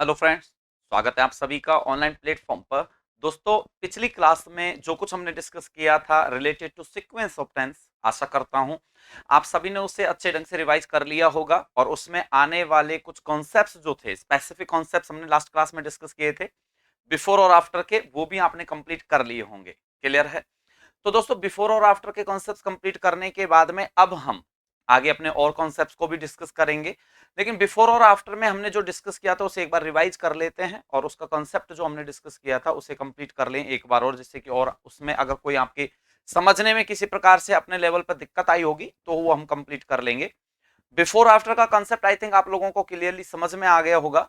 Hello friends, स्वागत है आप सभी का ऑनलाइन प्लेटफॉर्म पर। दोस्तों, पिछली क्लास में जो कुछ हमने डिस्कस किया था related to sequence of tense, आशा करता हूं आप सभी ने उसे अच्छे ढंग से रिवाइज कर लिया होगा और उसमें आने वाले कुछ कॉन्सेप्ट्स जो थे, स्पेसिफिक कॉन्सेप्ट्स हमने लास्ट क्लास में डिस्कस किए थे बिफोर और आफ्टर के, वो भी आपने कंप्लीट कर लिए होंगे। क्लियर है? तो दोस्तों, बिफोर और आफ्टर के कॉन्सेप्ट्स कंप्लीट करने के बाद में अब हम आगे अपने और कॉन्सेप्ट्स को भी डिस्कस करेंगे। लेकिन बिफोर और आफ्टर में हमने जो डिस्कस किया था उसे एक बार रिवाइज कर लेते हैं और उसका कॉन्सेप्ट जो हमने डिस्कस किया था उसे कंप्लीट कर लें एक बार और, जिससे कि और उसमें अगर कोई आपके समझने में किसी प्रकार से अपने लेवल पर दिक्कत आई होगी तो वो हम कंप्लीट कर लेंगे। बिफोर आफ्टर का कॉन्सेप्ट आई थिंक आप लोगों को क्लियरली समझ में आ गया होगा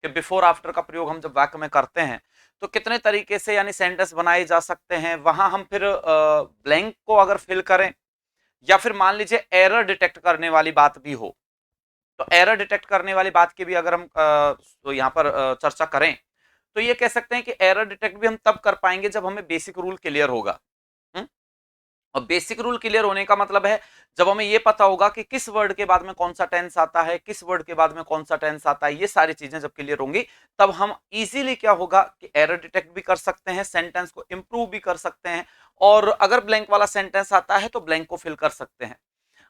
कि बिफोर आफ्टर का प्रयोग हम जब वाक्य में करते हैं तो कितने तरीके से यानी सेंटेंस बनाए जा सकते हैं। वहां हम फिर ब्लैंक को अगर फिल करें या फिर मान लीजिए एरर डिटेक्ट करने वाली बात भी हो, तो एरर डिटेक्ट करने वाली बात की भी अगर हम तो यहाँ पर चर्चा करें तो ये कह सकते हैं कि एरर डिटेक्ट भी हम तब कर पाएंगे जब हमें बेसिक रूल क्लियर होगा। और बेसिक रूल क्लियर होने का मतलब है जब हमें ये पता होगा कि किस वर्ड के बाद में कौन सा टेंस आता है, किस वर्ड के बाद में कौन सा टेंस आता है, ये सारी चीजें जब क्लियर होंगी तब हम इजीली क्या होगा कि एरर डिटेक्ट भी कर सकते हैं, सेंटेंस को इंप्रूव भी कर सकते हैं और अगर ब्लैंक वाला सेंटेंस आता है तो ब्लैंक को फिल कर सकते हैं।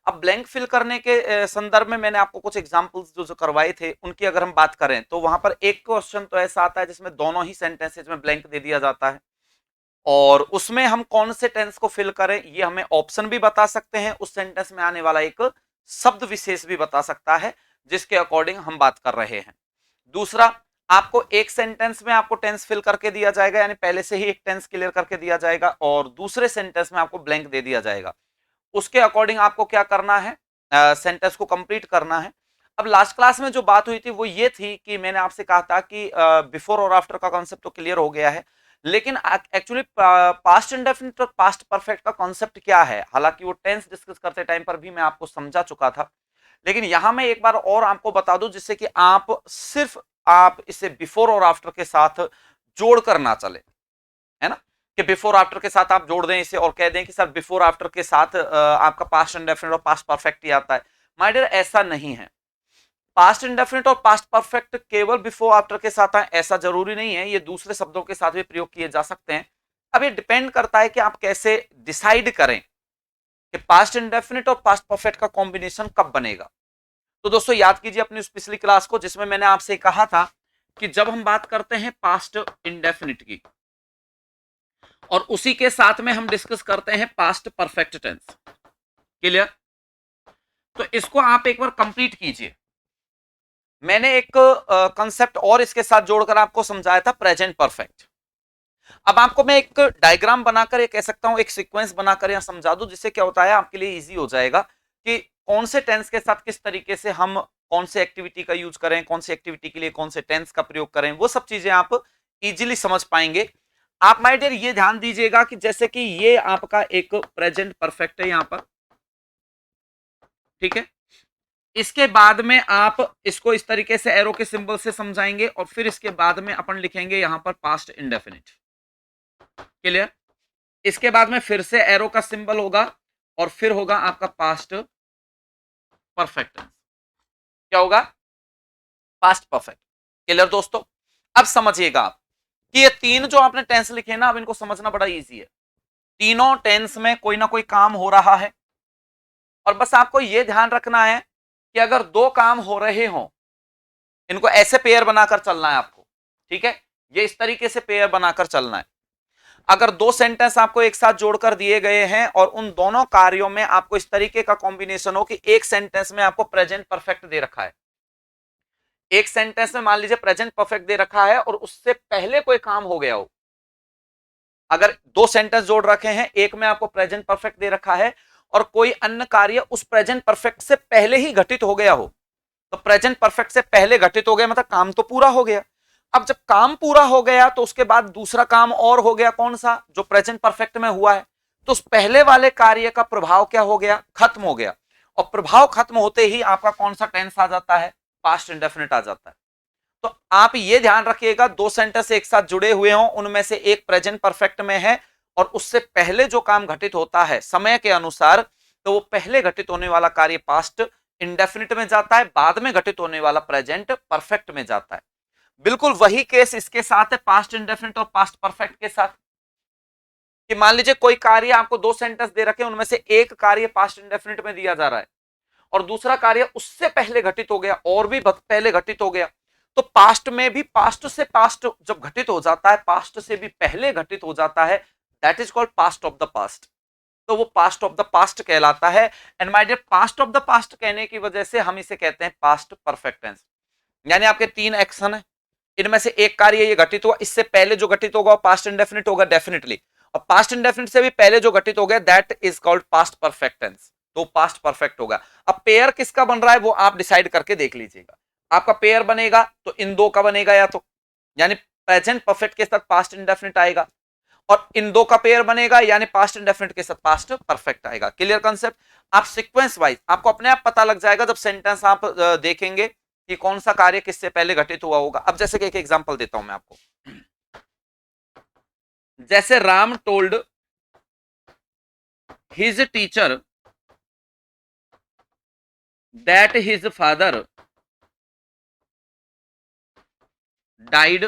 अब ब्लैंक फिल करने के संदर्भ में मैंने आपको कुछ एग्जांपल्स जो करवाए थे उनकी अगर हम बात करें तो वहां पर एक क्वेश्चन तो ऐसा आता है जिसमें दोनों ही सेंटेंसेज में ब्लैंक दे दिया जाता है और उसमें हम कौन से टेंस को फिल करें ये हमें ऑप्शन भी बता सकते हैं, उस सेंटेंस में आने वाला एक शब्द विशेष भी बता सकता है जिसके अकॉर्डिंग हम बात कर रहे हैं। दूसरा, आपको एक सेंटेंस में आपको टेंस फिल करके दिया जाएगा, यानी पहले से ही एक टेंस क्लियर करके दिया जाएगा और दूसरे सेंटेंस में आपको ब्लैंक दे दिया जाएगा। उसके अकॉर्डिंग आपको क्या करना है, सेंटेंस को कंप्लीट करना है। अब लास्ट क्लास में जो बात हुई थी वो ये थी कि मैंने आपसे कहा था कि बिफोर और आफ्टर का कॉन्सेप्ट तो क्लियर हो गया है, लेकिन एक्चुअली पास्ट इंडेफिनिट और पास्ट परफेक्ट का कॉन्सेप्ट क्या है, हालांकि वो टेंस डिस्कस करते टाइम पर भी मैं आपको समझा चुका था, लेकिन यहां मैं एक बार और आपको बता दूं जिससे कि आप सिर्फ आप इसे बिफोर और आफ्टर के साथ जोड़कर ना चले, है ना, कि बिफोर आफ्टर के साथ आप जोड़ दें इसे और कह दें कि सर बिफोर आफ्टर के साथ आपका पास्ट इंडेफिनिट और पास्ट परफेक्ट ही आता है। माय डियर, ऐसा नहीं है। पास्ट इंडेफिनिट और पास्ट परफेक्ट केवल बिफोर आफ्टर के साथ आए ऐसा जरूरी नहीं है, ये दूसरे शब्दों के साथ भी प्रयोग किए जा सकते हैं। अब ये डिपेंड करता है कि आप कैसे डिसाइड करें कि पास्ट इंडेफिनिट और पास्ट परफेक्ट का कॉम्बिनेशन कब बनेगा। तो दोस्तों, याद कीजिए अपनी उस पिछली क्लास को जिसमें मैंने आपसे कहा था कि जब हम बात करते हैं पास्ट इंडेफिनिट की और उसी के साथ में हम डिस्कस करते हैं पास्ट परफेक्ट टेंस। क्लियर? तो इसको आप एक बार कंप्लीट कीजिए। मैंने एक कंसेप्ट और इसके साथ जोड़कर आपको समझाया था, प्रेजेंट परफेक्ट। अब आपको मैं एक डायग्राम बनाकर ये कह सकता हूं, एक सीक्वेंस बनाकर यहां समझा दूं, जिससे क्या होता है आपके लिए इजी हो जाएगा कि कौन से टेंस के साथ किस तरीके से हम कौन से एक्टिविटी का यूज करें, कौन से एक्टिविटी के लिए कौन से टेंस का प्रयोग करें, वो सब चीजें आप इजीली समझ पाएंगे। आप माय डियर ये ध्यान दीजिएगा कि जैसे कि ये आपका एक प्रेजेंट परफेक्ट है यहां पर, ठीक है। इसके बाद में आप इसको इस तरीके से एरो के सिंबल से समझाएंगे और फिर इसके बाद में अपन लिखेंगे यहां पर पास्ट इंडेफिनिट। क्लियर? इसके बाद में फिर से एरो का सिंबल होगा और फिर होगा आपका पास्ट परफेक्ट। क्या होगा? Past perfect. क्लियर दोस्तों? अब समझिएगा आप कि ये तीन जो आपने टेंस लिखे ना, अब इनको समझना बड़ा इजी है। तीनों टेंस में कोई ना कोई काम हो रहा है और बस आपको यह ध्यान रखना है कि अगर दो काम हो रहे हो, इनको ऐसे पेयर बनाकर चलना है आपको, ठीक है। ये इस तरीके से पेयर बनाकर चलना है। अगर दो सेंटेंस आपको एक साथ जोड़कर दिए गए हैं और उन दोनों कार्यों में आपको इस तरीके का कॉम्बिनेशन हो कि एक सेंटेंस में आपको प्रेजेंट परफेक्ट दे रखा है, एक सेंटेंस में मान लीजिए प्रेजेंट परफेक्ट दे रखा है और उससे पहले कोई काम हो गया हो। अगर दो सेंटेंस जोड़ रखे हैं, एक में आपको प्रेजेंट परफेक्ट दे रखा है और कोई अन्य कार्य उस प्रेजेंट परफेक्ट से पहले ही घटित हो गया हो, तो प्रेजेंट परफेक्ट से पहले घटित हो गया मतलब काम तो पूरा हो गया। अब जब काम पूरा हो गया तो उसके बाद दूसरा काम और हो गया, कौन सा? जो प्रेजेंट परफेक्ट में हुआ है। तो उस पहले वाले कार्य का प्रभाव क्या हो गया? खत्म हो गया। और प्रभाव खत्म होते ही आपका कौन सा टेंस आ जाता है? पास्ट इंडेफिनिट आ जाता है। तो आप ये ध्यान रखिएगा, दो सेंटेंस एक साथ जुड़े हुए हों, उनमें से एक प्रेजेंट परफेक्ट में है और उससे पहले जो काम घटित होता है समय के अनुसार, तो वो पहले घटित होने वाला कार्य पास्ट इंडेफिनिट में जाता है, बाद में घटित होने वाला प्रेजेंट परफेक्ट में जाता है। बिल्कुल वही केस इसके साथ है पास्ट इंडेफिनिट और पास्ट परफेक्ट के साथ, कि मान लीजिए कोई कार्य आपको दो सेंटेंस दे रखे हैं, उनमें से एक कार्य पास्ट इंडेफिनिट में दिया जा रहा है और दूसरा कार्य उससे पहले घटित हो गया और भी पहले घटित हो गया, तो पास्ट में भी पास्ट से पास्ट जब घटित हो जाता है, पास्ट से भी पहले घटित हो जाता है, that is called past of the past. तो वो पास्ट ऑफ द पास्ट कहलाता है। And my dear, past of the past कहने की वजह से हम इसे कहते हैं पास्ट परफेक्ट टेंस। यानी आपके तीन एक्शन है, इनमें से एक कार्य ये घटित हुआ, इससे पहले जो घटित होगा वो पास्ट इंडेफिनिट होगा डेफिनेटली, और पास्ट इंडेफिनिट से भी पहले जो घटित हो गया that is called past perfect tense, तो पास्ट परफेक्ट होगा। अब पेयर किसका बन रहा है वो आप डिसाइड करके देख लीजिएगा। आपका पेयर बनेगा तो इन दो का बनेगा, या तो यानी प्रेजेंट परफेक्ट के साथ पास्ट इंडेफिनिट आएगा, और इन दो का पेयर बनेगा यानी पास्ट इंडेफिनिट के साथ पास्ट परफेक्ट आएगा। Clear concept? आप सीक्वेंस वाइज आपको अपने आप पता लग जाएगा जब सेंटेंस आप देखेंगे कि कौन सा कार्य किससे पहले घटित हुआ होगा। अब जैसे कि एक एग्जांपल देता हूं मैं आपको, जैसे Ram told his teacher that his father died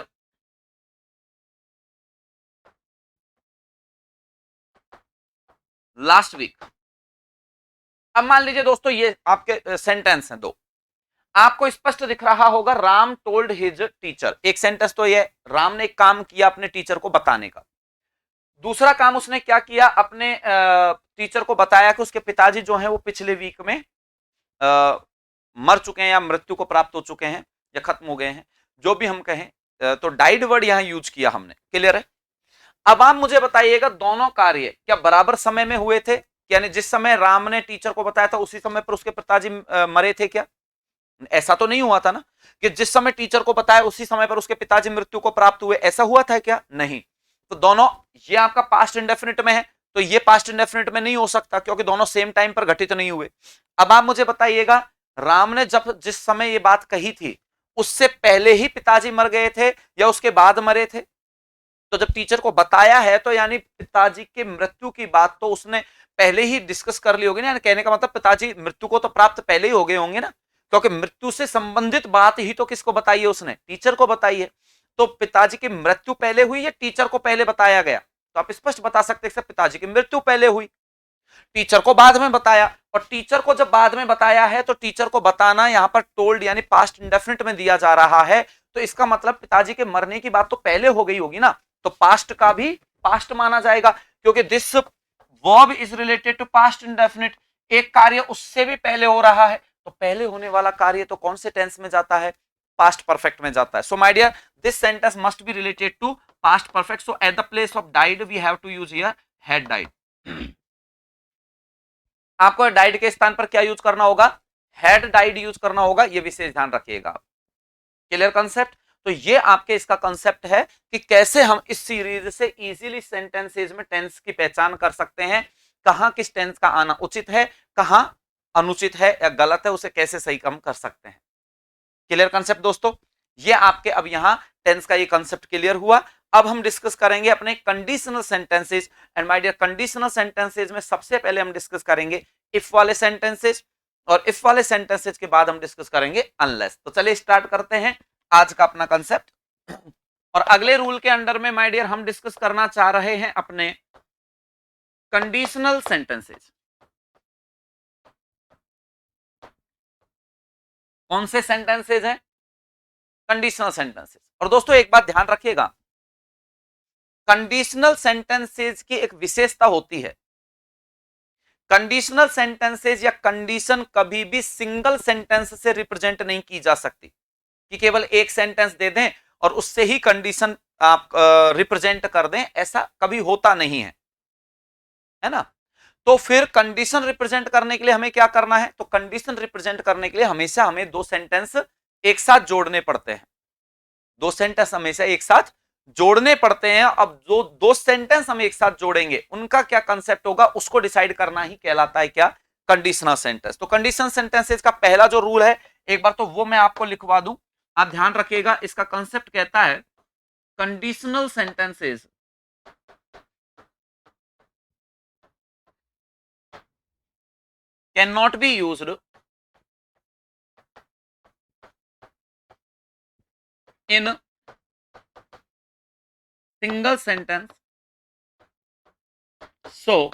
last week. अब मान लीजिए दोस्तों ये आपके सेंटेंस हैं दो, आपको स्पष्ट दिख रहा होगा राम टोल्ड हिज टीचर, एक सेंटेंस तो ये राम ने एक काम किया अपने टीचर को बताने का, दूसरा काम उसने क्या किया, अपने टीचर को बताया कि उसके पिताजी जो हैं वो पिछले वीक में मर चुके हैं या मृत्यु को प्राप्त हो चुके हैं या खत्म हो गए हैं, जो भी हम कहें, तो डाइड वर्ड यहां यूज किया हमने। क्लियर है? अब आप मुझे बताइएगा दोनों कार्य क्या बराबर समय में हुए थे, यानी जिस समय राम ने टीचर को बताया था उसी समय पर उसके पिताजी मरे थे क्या? ऐसा तो नहीं हुआ था ना, कि जिस समय टीचर को बताया उसी समय पर उसके पिताजी मृत्यु को प्राप्त हुए, ऐसा हुआ था क्या? नहीं। तो दोनों, ये आपका पास्ट इंडेफिनिट में है तो ये पास्ट इंडेफिनिट में नहीं हो सकता क्योंकि दोनों सेम टाइम पर घटित नहीं हुए। अब आप मुझे बताइएगा राम ने जब जिस समय ये बात कही थी उससे पहले ही पिताजी मर गए थे या उसके बाद मरे थे? तो जब टीचर को बताया है तो यानी पिताजी के मृत्यु की बात तो उसने पहले ही डिस्कस कर ली होगी ना, कहने का मतलब पिताजी मृत्यु को तो प्राप्त पहले ही हो गए होंगे ना, क्योंकि मृत्यु से संबंधित बात ही तो किसको बताई है उसने? टीचर को बताई है। तो पिताजी की मृत्यु पहले हुई या टीचर को पहले बताया गया? तो आप स्पष्ट बता सकते हैं पिताजी की मृत्यु पहले हुई, टीचर को बाद में बताया, और टीचर को जब बाद में बताया है तो टीचर को बताना यहां पर टोल्ड यानी पास्ट इंडेफिनिट में दिया जा रहा है, तो इसका मतलब पिताजी के मरने की बात तो पहले हो गई होगी ना, तो पास्ट का भी पास्ट माना जाएगा क्योंकि this verb is related to past indefinite, एक कार्य उससे भी पहले हो रहा है तो पहले होने वाला कार्य तो कौन से टेंस में जाता है? पास्ट परफेक्ट में जाता है। So my dear, this sentence must be related to past perfect, so at the place of died we have to use here had died. आपको डाइड के स्थान पर क्या यूज करना होगा? हैड डाइड यूज करना होगा, ये विशेष ध्यान रखिएगा। Clear concept? तो ये आपके इसका कंसेप्ट है कि कैसे हम इस सीरीज से इजीली सेंटेंसेज में टेंस की पहचान कर सकते हैं, कहां किस टेंस का आना उचित है, कहां अनुचित है या गलत है, उसे कैसे सही कम कर सकते हैं। क्लियर कंसेप्ट दोस्तों? ये आपके अब यहां टेंस का ये कंसेप्ट क्लियर हुआ। अब हम डिस्कस करेंगे अपने conditional sentences. And my dear, conditional sentences में सबसे पहले हम डिस्कस करेंगे इफ वाले सेंटेंसेस, और इफ वाले सेंटेंसेस के बाद हम डिस्कस करेंगे अनलेस। तो चलिए स्टार्ट करते हैं आज का अपना कंसेप्ट। और अगले रूल के अंडर में माय डियर हम डिस्कस करना चाह रहे हैं अपने कंडीशनल सेंटेंसेस। कौन से सेंटेंसेस हैं? Conditional sentences. और दोस्तों एक बात ध्यान रखिएगा, कंडीशनल सेंटेंसेस की एक विशेषता होती है, कंडीशनल सेंटेंसेस या कंडीशन कभी भी सिंगल सेंटेंस से रिप्रेजेंट नहीं की जा सकती कि केवल एक सेंटेंस दे दें और उससे ही कंडीशन आप रिप्रेजेंट कर दें, ऐसा कभी होता नहीं है ना? तो फिर कंडीशन रिप्रेजेंट करने के लिए हमें क्या करना है? तो कंडीशन रिप्रेजेंट करने के लिए हमेशा हमें दो सेंटेंस एक साथ जोड़ने पड़ते हैं, दो सेंटेंस हमेशा एक साथ जोड़ने पड़ते हैं। अब जो दो सेंटेंस हम एक साथ जोड़ेंगे उनका क्या कंसेप्ट होगा उसको डिसाइड करना ही कहलाता है क्या? Conditional sentence. तो कंडीशनल सेंटेंसेस का पहला जो रूल है एक बार तो वो मैं आपको लिखवा दूं, आप ध्यान रखिएगा। इसका कंसेप्ट कहता है conditional sentences can not be used in single sentence, so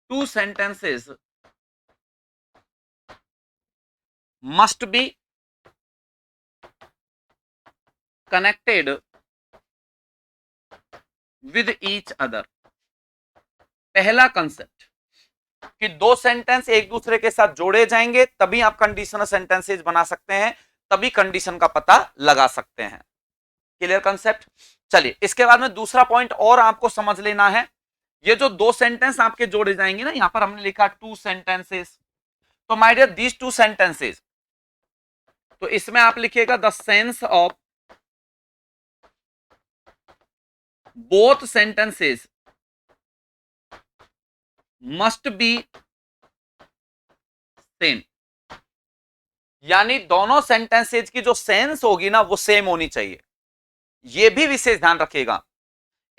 two sentences must be connected with each other. पहला कंसेप्ट कि दो सेंटेंस एक दूसरे के साथ जोड़े जाएंगे तभी आप कंडीशनल सेंटेंसेस बना सकते हैं, तभी कंडीशन का पता लगा सकते हैं। Clear concept. चलिए इसके बाद में दूसरा पॉइंट और आपको समझ लेना है। ये जो दो सेंटेंस आपके जोड़े जाएंगे ना, यहां पर हमने लिखा टू सेंटेंसेस, तो my dear these two sentences, तो इसमें आप लिखिएगा the sense of both sentences must be same. यानी दोनों सेंटेंसेज की जो सेंस होगी ना वो सेम होनी चाहिए। ये भी विशेष ध्यान रखिएगा,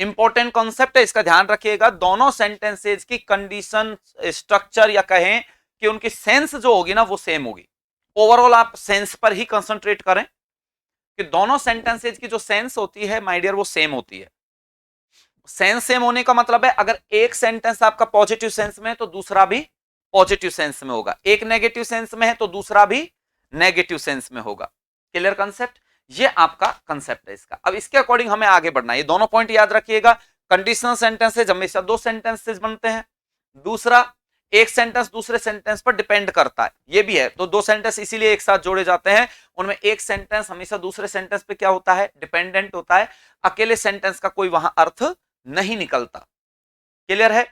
इंपॉर्टेंट कॉन्सेप्ट है, इसका ध्यान रखिएगा। दोनों सेंटेंसेज की कंडीशन, स्ट्रक्चर या कहें कि उनकी सेंस जो होगी ना वो सेम होगी। ओवरऑल आप सेंस पर ही कंसंट्रेट करें कि दोनों सेंटेंसेज की जो सेंस होती है माय डियर वो सेम होती है। सेंस सेम होने का मतलब है अगर एक सेंटेंस आपका पॉजिटिव सेंस में है तो दूसरा भी पॉजिटिव सेंस में होगा, एक नेगेटिव सेंस में है तो दूसरा भी नेगेटिव सेंस में होगा। Clear concept. ये आपका कंसेप्ट है इसका। अब इसके अकॉर्डिंग हमें आगे बढ़ना है। ये दोनों पॉइंट याद रखिएगा। कंडीशनल सेंटेंसेज हमेशा दो सेंटेंसेज बनते हैं। दूसरा, एक सेंटेंस दूसरे सेंटेंस पर डिपेंड करता है, ये भी है। तो दो सेंटेंस इसीलिए एक साथ जोड़े जाते हैं, उनमें एक सेंटेंस हमेशा दूसरे सेंटेंस पे क्या होता है, डिपेंडेंट होता है। अकेले सेंटेंस का कोई वहां अर्थ नहीं निकलता। क्लियर है।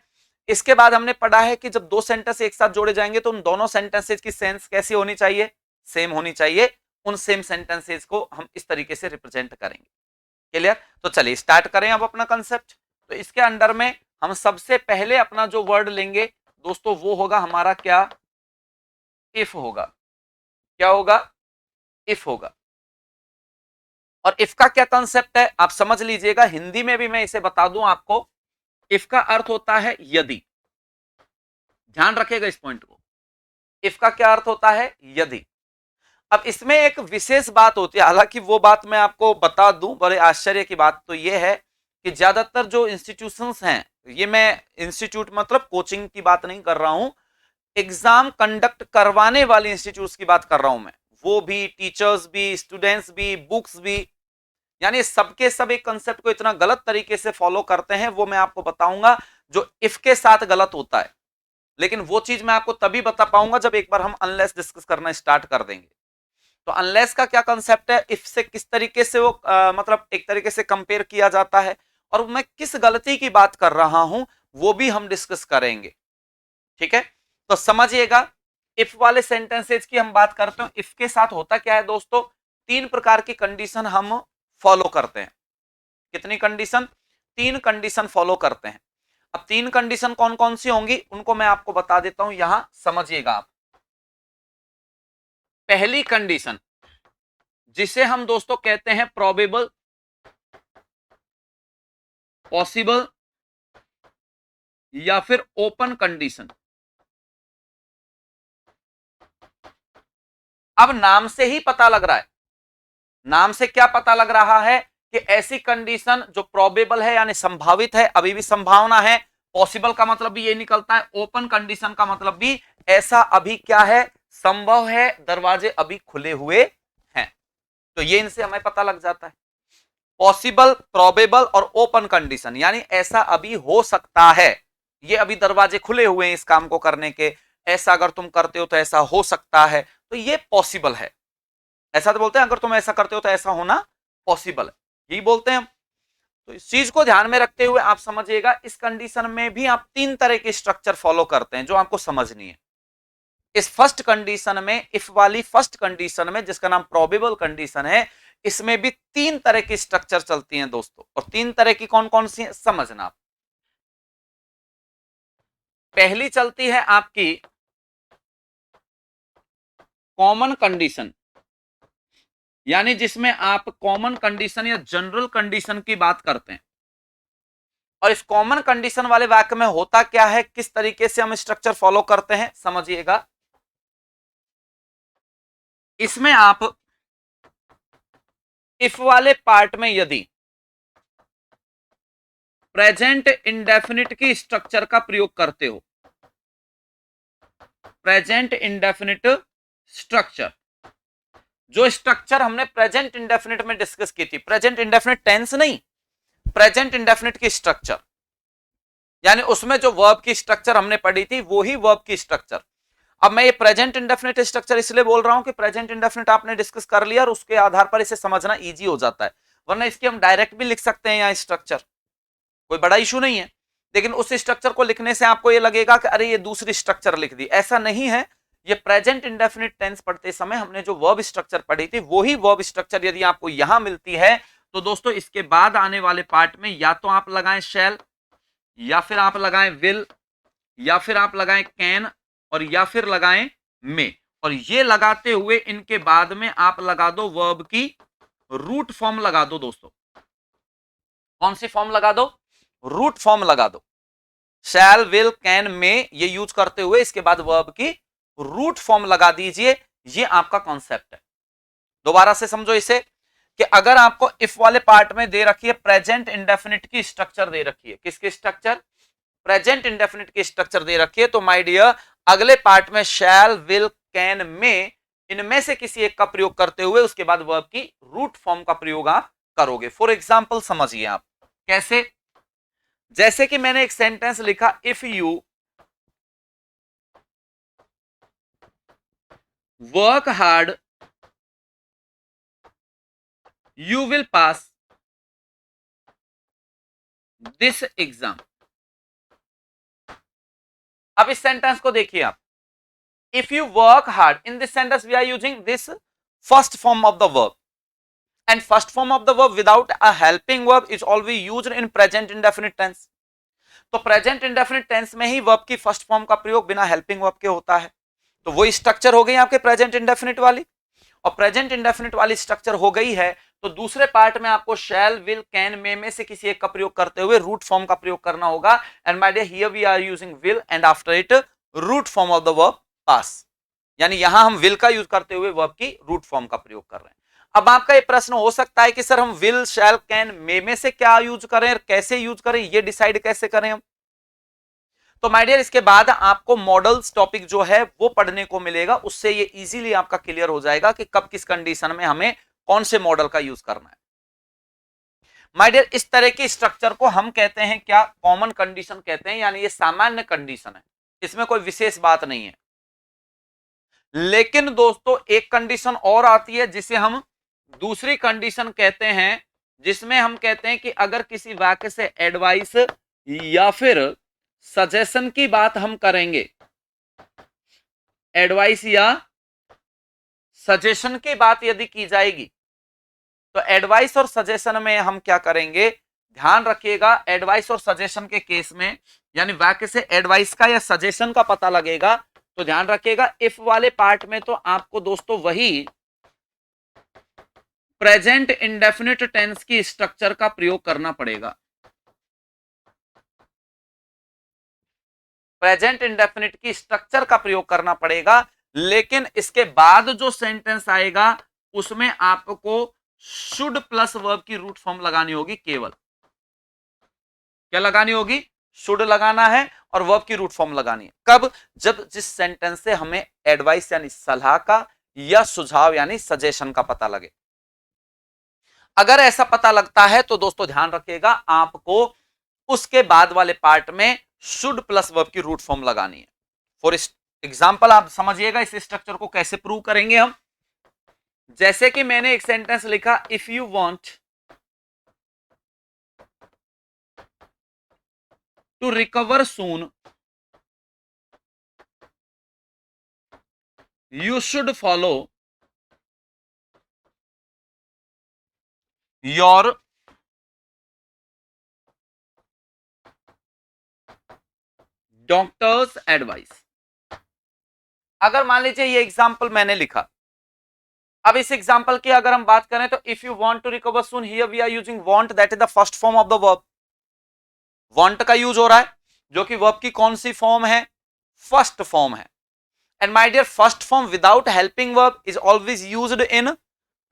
इसके बाद हमने पढ़ा है कि जब दो सेंटेंस एक साथ जोड़े जाएंगे तो उन दोनों सेंटेंसेज की सेंस कैसी होनी चाहिए, सेम होनी चाहिए। उन सेम सेंटेंसेज को हम इस तरीके से रिप्रेजेंट करेंगे। क्लियर। तो चलिए स्टार्ट करें अब अपना कंसेप्ट। तो इसके अंडर में हम सबसे पहले अपना जो वर्ड लेंगे दोस्तों वो होगा हमारा क्या, इफ होगा। क्या होगा, इफ होगा। और इफ का क्या कंसेप्ट है आप समझ लीजिएगा, हिंदी में भी मैं इसे बता दूं आपको। इफ का अर्थ होता है यदि। ध्यान रखिएगा इस पॉइंट को। इफ का क्या अर्थ होता है, यदि। अब इसमें एक विशेष बात होती है, हालांकि वो बात मैं आपको बता दूं, बड़े आश्चर्य की बात तो ये है कि ज्यादातर जो इंस्टीट्यूशंस हैं, ये मैं इंस्टीट्यूट मतलब कोचिंग की बात नहीं कर रहा हूं, एग्जाम कंडक्ट करवाने वाले इंस्टीट्यूट की बात कर रहा हूं मैं। वो भी, टीचर्स भी, स्टूडेंट्स भी, बुक्स भी, यानी सबके सब एक कंसेप्ट को इतना गलत तरीके से फॉलो करते हैं, वो मैं आपको बताऊंगा जो इफ के साथ गलत होता है। लेकिन वो चीज मैं आपको तभी बता पाऊंगा जब एक बार हम अनलेस डिस्कस करना स्टार्ट कर देंगे। तो अनलेस का क्या कंसेप्ट है, इफ से किस तरीके से वो मतलब एक तरीके से कंपेयर किया जाता है, और मैं किस गलती की बात कर रहा हूं वो भी हम डिस्कस करेंगे। ठीक है। तो समझिएगा, इफ वाले सेंटेंसेज की हम बात करते हैं। इफ के साथ होता क्या है दोस्तों, तीन प्रकार की कंडीशन हम फॉलो करते हैं। कितनी कंडीशन, तीन कंडीशन फॉलो करते हैं। अब तीन कंडीशन कौन कौन सी होंगी उनको मैं आपको बता देता हूं, यहां समझिएगा आप। पहली कंडीशन जिसे हम दोस्तों कहते हैं प्रोबेबल, पॉसिबल या फिर ओपन कंडीशन। अब नाम से ही पता लग रहा है, नाम से क्या पता लग रहा है कि ऐसी कंडीशन जो प्रोबेबल है यानी संभावित है, अभी भी संभावना है। पॉसिबल का मतलब भी ये निकलता है, ओपन कंडीशन का मतलब भी ऐसा अभी क्या है, संभव है, दरवाजे अभी खुले हुए हैं। तो ये इनसे हमें पता लग जाता है। पॉसिबल, प्रोबेबल और ओपन कंडीशन, यानी ऐसा अभी हो सकता है, ये अभी दरवाजे खुले हुए हैं इस काम को करने के, ऐसा अगर तुम करते हो तो ऐसा हो सकता है, तो ये पॉसिबल है। ऐसा तो बोलते हैं अगर तुम ऐसा करते हो तो ऐसा होना पॉसिबल है, यही बोलते हैं हम। तो इस चीज को ध्यान में रखते हुए आप समझिएगा, इस कंडीशन में भी आप तीन तरह के स्ट्रक्चर फॉलो करते हैं जो आपको समझनी है। इस फर्स्ट कंडीशन में, इफ वाली फर्स्ट कंडीशन में जिसका नाम प्रोबेबल कंडीशन है, इसमें भी तीन तरह की स्ट्रक्चर चलती हैं दोस्तों। और तीन तरह की कौन कौन सी है समझना। पहली चलती है आपकी कॉमन कंडीशन, यानी जिसमें आप कॉमन कंडीशन या जनरल कंडीशन की बात करते हैं। और इस कॉमन कंडीशन वाले वाक्य में होता क्या है, किस तरीके से हम स्ट्रक्चर फॉलो करते हैं समझिएगा। इसमें आप इफ वाले पार्ट में यदि प्रेजेंट इंडेफिनिट की स्ट्रक्चर का प्रयोग करते हो, प्रेजेंट इंडेफिनिट स्ट्रक्चर, जो स्ट्रक्चर हमने प्रेजेंट इंडेफिनिट में डिस्कस की थी, प्रेजेंट इंडेफिनिट टेंस नहीं, प्रेजेंट इंडेफिनिट की स्ट्रक्चर, यानी उसमें जो वर्ब की स्ट्रक्चर हमने पढ़ी थी वो ही वर्ब की स्ट्रक्चर। अब मैं ये प्रेजेंट इंडेफिनिट स्ट्रक्चर इसलिए बोल रहा हूं कि प्रेजेंट इंडेफिनिट आपने डिस्कस कर लिया और उसके आधार पर इसे समझना इजी हो जाता है, वरना इसकी हम डायरेक्ट भी लिख सकते हैं यहाँ स्ट्रक्चर, कोई बड़ा इशू नहीं है। लेकिन उस स्ट्रक्चर को लिखने से आपको ये लगेगा कि अरे ये दूसरी स्ट्रक्चर लिख दी, ऐसा नहीं है। ये प्रेजेंट इंडेफिनिट टेंस पढ़ते समय हमने जो वर्ब स्ट्रक्चर पढ़ी थी वही वर्ब स्ट्रक्चर यदि आपको यहां मिलती है तो दोस्तों इसके बाद आने वाले पार्ट में या तो आप लगाएं शैल, या फिर आप लगाएं विल, या फिर आप लगाएं कैन, और या फिर लगाएं मे, और ये लगाते हुए इनके बाद में आप लगा दो वर्ब की रूट फॉर्म लगा दो दोस्तों। कौन सी फॉर्म लगा दो? रूट फॉर्म लगा दो। शैल, विल, कैन, मे ये यूज करते हुए इसके बाद वर्ब की रूट फॉर्म लगा दीजिए। ये आपका कॉन्सेप्ट है। दोबारा से समझो इसे कि अगर आपको इफ वाले पार्ट में दे रखी है प्रेजेंट इंडेफिनिट की स्ट्रक्चर दे रखी है, किसकी स्ट्रक्चर? प्रेजेंट इंडेफिनिट की स्ट्रक्चर दे रखी है, तो माय डियर अगले पार्ट में शैल, विल, कैन, मे इनमें से किसी एक का प्रयोग करते हुए उसके बाद वर्ब की रूट फॉर्म का प्रयोग आप करोगे। फॉर एग्जाम्पल समझिए आप कैसे, जैसे कि मैंने एक सेंटेंस लिखा, if you work hard you will pass this exam. अब इस सेंटेंस को देखिए आप, if you work hard, in this sentence we are using this first form of the verb, and first form of the verb without a helping verb is always used in present indefinite tense। तो present indefinite tense में ही verb की first form का प्रयोग बिना helping verb के होता है। तो वही स्ट्रक्चर हो गई आपके प्रेजेंट इंडेफिनिट वाली, और प्रेजेंट इंडेफिनिट वाली स्ट्रक्चर हो गई है तो दूसरे पार्ट में आपको शैल, विल, कैन, मे में से किसी एक का प्रयोग करते हुए रूट फॉर्म का प्रयोग करना होगा। And my dear here we are using will and after it root form of the verb pass, यानी यहां हम विल का यूज करते हुए वर्ब की रूट फॉर्म का प्रयोग कर रहे हैं। अब आपका ये प्रश्न हो सकता है कि सर हम विल, शैल, कैन, मे में से क्या यूज करें और कैसे यूज करें, ये डिसाइड कैसे करें हम? तो माय डियर इसके बाद आपको मॉडल्स टॉपिक जो है वो पढ़ने को मिलेगा, उससे ये इजीली आपका क्लियर हो जाएगा कि कब किस कंडीशन में हमें कौन से मॉडल का यूज करना है। माय डियर इस तरह के स्ट्रक्चर को हम कहते हैं क्या? कॉमन कंडीशन कहते हैं, यानी ये सामान्य कंडीशन है, इसमें कोई विशेष बात नहीं है। लेकिन दोस्तों एक कंडीशन और आती है जिसे हम दूसरी कंडीशन कहते हैं, जिसमें हम कहते हैं कि अगर किसी वाक्य से एडवाइस या फिर सजेशन की बात हम करेंगे, एडवाइस या सजेशन की बात यदि की जाएगी तो एडवाइस और सजेशन में हम क्या करेंगे? ध्यान रखिएगा, एडवाइस और सजेशन के केस में यानी वाक्य से एडवाइस का या सजेशन का पता लगेगा तो ध्यान रखिएगा इफ वाले पार्ट में तो आपको दोस्तों वही प्रेजेंट इंडेफिनिट टेंस की स्ट्रक्चर का प्रयोग करना पड़ेगा। प्रेजेंट इंडेफिनिट की स्ट्रक्चर का प्रयोग करना पड़ेगा, लेकिन इसके बाद जो सेंटेंस आएगा उसमें आपको शुड प्लस वर्ब की रूट फॉर्म लगानी होगी। केवल क्या लगानी होगी? शुड लगाना है और वर्ब की रूट फॉर्म लगानी है। कब? जब जिस सेंटेंस से हमें एडवाइस यानी सलाह का या सुझाव यानी सजेशन का पता लगे। अगर ऐसा पता लगता है तो दोस्तों ध्यान रखिएगा आपको उसके बाद वाले पार्ट में शुड प्लस वर्ब की रूट फॉर्म लगानी है। फॉर एग्जाम्पल आप समझिएगा इस स्ट्रक्चर को कैसे प्रूव करेंगे हम। जैसे कि मैंने एक सेंटेंस लिखा, if you want to recover soon you should follow your doctor's advice. अगर मान लीजिए ये एग्जांपल मैंने लिखा, अब इस एग्जांपल की अगर हम बात करें तो if you want to recover soon, here we are using want, that is the first form of the verb. Want का यूज हो रहा है जो कि वर्ब की कौन सी फॉर्म है? फर्स्ट फॉर्म है। And my dear first form without helping verb is always used in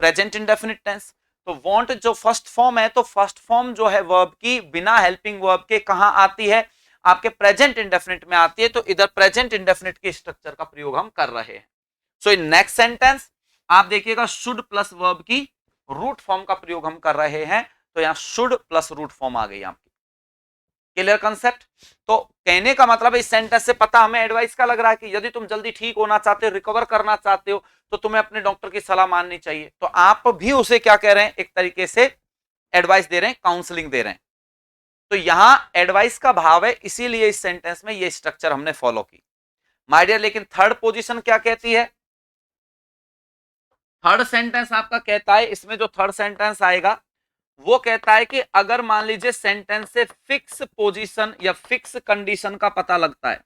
present indefinite tense. तो वांट जो फर्स्ट फॉर्म है, तो फर्स्ट फॉर्म जो है वर्ब की बिना हेल्पिंग वर्ब के कहां आती है, आपके प्रेजेंट इंडेफिनिट में आती है। तो इधर प्रेजेंट इंडेफिनिट के स्ट्रक्चर का प्रयोग हम कर रहे हैं। सो इन नेक्स्ट सेंटेंस आप देखिएगा शुड प्लस वर्ब की रूट फॉर्म का प्रयोग हम कर रहे हैं। तो यहां शुड प्लस रूट फॉर्म आ गई आपकी। Clear concept. तो कहने का मतलब इस सेंटेंस से पता हमें एडवाइस का लग रहा है कि यदि तुम जल्दी ठीक होना चाहते हो, रिकवर करना चाहते हो, तो तुम्हें अपने डॉक्टर की सलाह माननी चाहिए। तो आप भी उसे क्या कह रहे हैं, एक तरीके से एडवाइस दे रहे हैं, काउंसलिंग दे रहे हैं। तो यहां एडवाइस का भाव है, इसीलिए इस सेंटेंस में ये स्ट्रक्चर हमने फॉलो की। माय डियर, लेकिन थर्ड पोजीशन क्या कहती है, थर्ड सेंटेंस आपका कहता है, इसमें जो थर्ड सेंटेंस आएगा वो कहता है कि अगर मान लीजिए सेंटेंस से फिक्स पोजीशन या फिक्स कंडीशन का पता लगता है,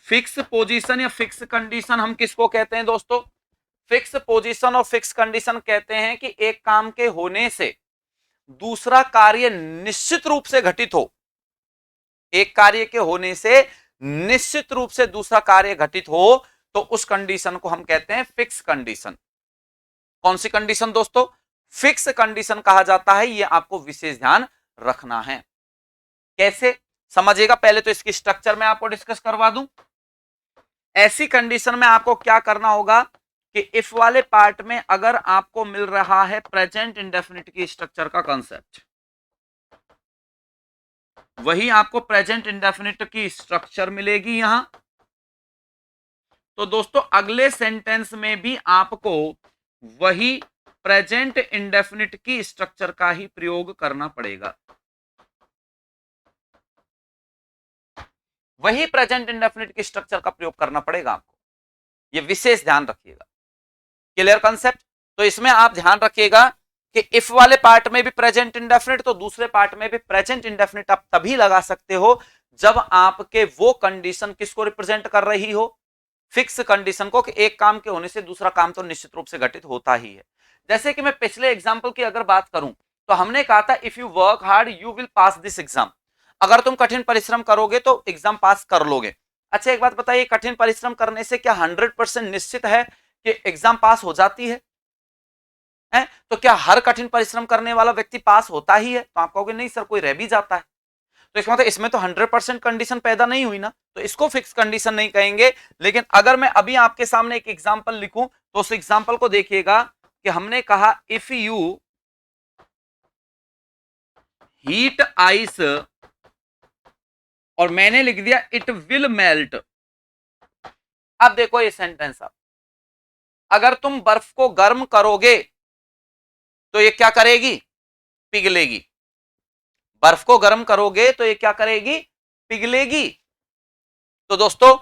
फिक्स पोजीशन या फिक्स कंडीशन हम किसको कहते हैं दोस्तों, फिक्स पोजीशन और फिक्स कंडीशन कहते हैं कि एक काम के होने से दूसरा कार्य निश्चित रूप से घटित हो, एक कार्य के होने से निश्चित रूप से दूसरा कार्य घटित हो, तो उस कंडीशन को हम कहते हैं फिक्स कंडीशन। कौन सी कंडीशन दोस्तों, फिक्स कंडीशन कहा जाता है। यह आपको विशेष ध्यान रखना है। कैसे समझिएगा, पहले तो इसकी स्ट्रक्चर में आपको डिस्कस करवा दूं। ऐसी कंडीशन में आपको क्या करना होगा कि इफ वाले पार्ट में अगर आपको मिल रहा है प्रेजेंट इंडेफिनिट की स्ट्रक्चर का कॉन्सेप्ट, वही आपको प्रेजेंट इंडेफिनिट की स्ट्रक्चर मिलेगी यहां। तो दोस्तों अगले सेंटेंस में भी आपको वही प्रेजेंट इंडेफिनिट की स्ट्रक्चर का ही प्रयोग करना पड़ेगा, वही प्रेजेंट इंडेफिनिट की स्ट्रक्चर का प्रयोग करना पड़ेगा आपको, ये विशेष ध्यान रखिएगा। Clear concept. तो इसमें आप ध्यान रखिएगा कि इफ वाले पार्ट में भी प्रेजेंट इंडेफिनिट, तो दूसरे पार्ट में भी प्रेजेंट इंडेफिनिट आप तभी लगा सकते हो जब आपके वो कंडीशन किसको रिप्रेजेंट कर रही हो, फिक्स कंडीशन को, कि एक काम के होने से दूसरा काम तो निश्चित रूप से घटित होता ही है। जैसे कि मैं पिछले एग्जाम्पल की अगर बात करूं, तो हमने कहा था if you work hard you will pass this exam. अगर तुम कठिन परिश्रम करोगे तो एग्जाम पास कर लोगे। अच्छा एक बात बताइए, कठिन परिश्रम करने से क्या 100% निश्चित है कि एग्जाम पास हो जाती है? तो क्या हर कठिन परिश्रम करने वाला व्यक्ति पास होता ही है? तो आप कहोगे नहीं सर, कोई रह भी जाता है। तो इसका मतलब इसमें तो 100% कंडीशन पैदा नहीं हुई ना, तो इसको फिक्स कंडीशन नहीं कहेंगे। लेकिन अगर मैं अभी आपके सामने एक एग्जांपल लिखूं, तो उस एग्जांपल को देखिएगा कि हमने कहा इफ यू हीट आइस, और मैंने लिख दिया इट विल मेल्ट। अब देखो ये सेंटेंस, अब अगर तुम बर्फ को गर्म करोगे तो ये क्या करेगी, पिघलेगी। बर्फ को गर्म करोगे तो ये क्या करेगी, पिघलेगी। तो दोस्तों